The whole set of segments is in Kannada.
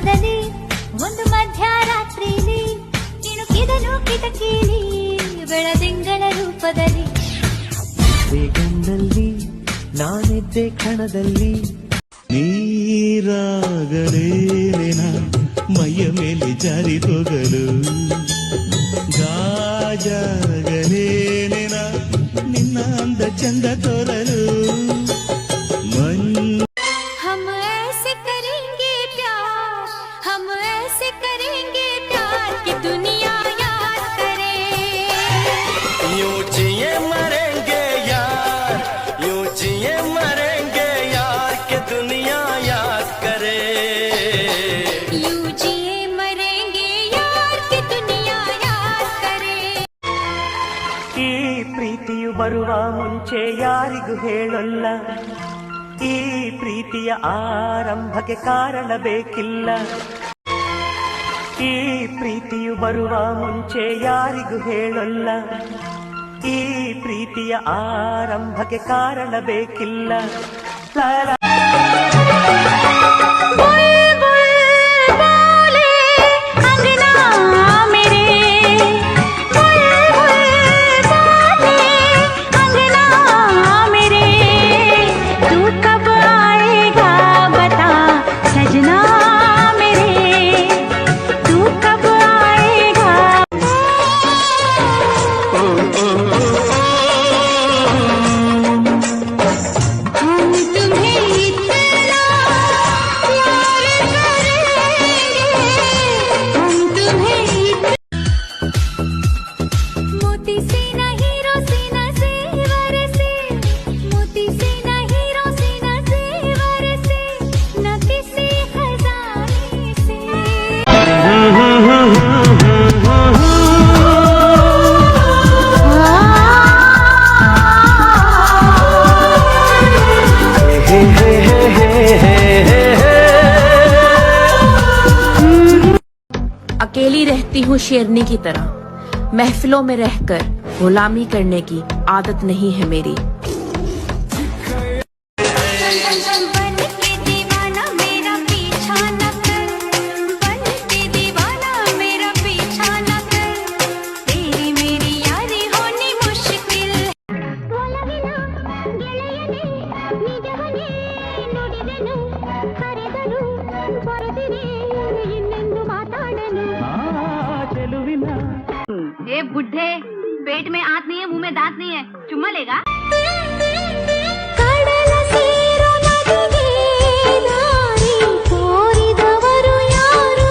ರೂಪದಲ್ಲಿ ಒಂದು ಮಧ್ಯರಾತ್ರಿಲಿ ಇಣುಕಿದನು ಕಿಟಕಿಲಿ ಬೆಳದಿಂಗಳ ರೂಪದಲ್ಲಿ ಗಂಡಲ್ಲಿ ನಾನಿದ್ದೆ ಕಣದಲ್ಲಿ ನೀರಾಗಲೇನ ಮೈಯ ಮೇಲೆ ಜಾರಿ ಹೋಗಲು ಗಾಜಾಗಲೇನ ನಿನ್ನ ಅಂದ ಚಂದ ತೋರಲು हम ऐसे करेंगे प्यार कि दुनिया याद करे यूं जिए मरेंगे यार यूं जिए मरेंगे यार कि दुनिया याद करे यूं जिए मरेंगे यार कि दुनिया याद करे ಈ ಪ್ರೀತಿಯು ಬರುವ ಮುಂಚೆ ಯಾರಿಗೂ ಹೇಳಲ್ಲ ಈ ಪ್ರೀತಿಯ ಆರಂಭಕ್ಕೆ ಕಾರಣ ಬೇಕಿಲ್ಲ ಈ ಪ್ರೀತಿಯು ಬರುವ ಮುಂಚೆ ಯಾರಿಗೂ ಹೇಳಲ್ಲ ಈ ಪ್ರೀತಿಯ ಆರಂಭಕ್ಕೆ ಕಾರಣ ಬೇಕಿಲ್ಲ अकेली रहती हूँ शेरनी की तरह, महफिलों में रहकर गुलामी करने की आदत नहीं है मेरी। बन के दीवाना मेरा पीछा न कर, बन के दीवाना मेरा पीछा न कर, तेरी मेरी यारी होनी मुश्किल ए बुढ़े, पेट में आंत नहीं है, मुंह में दांत नहीं है, चुम्मा लेगा? ಕಡಲ ಸೇರೋ ನದಿಗೆ ದಾರಿ ತೋರಿದವರು ಯಾರು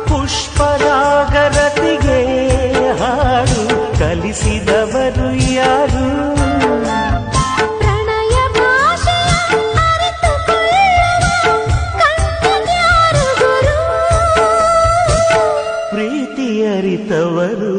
ಪುಷ್ಪರಾಗರತಿಗೆ ಹಾಡು ಕಲಿಸಿದವರು ಯಾರು ಪ್ರಣಯ ಭಾಷೆಯ ಅರಿತುಕೊಳ್ಳುವ ಕಣ್ಣಿಗ್ಯಾರು ಗುರು ಪ್ರೀತಿ ಅರಿತವರು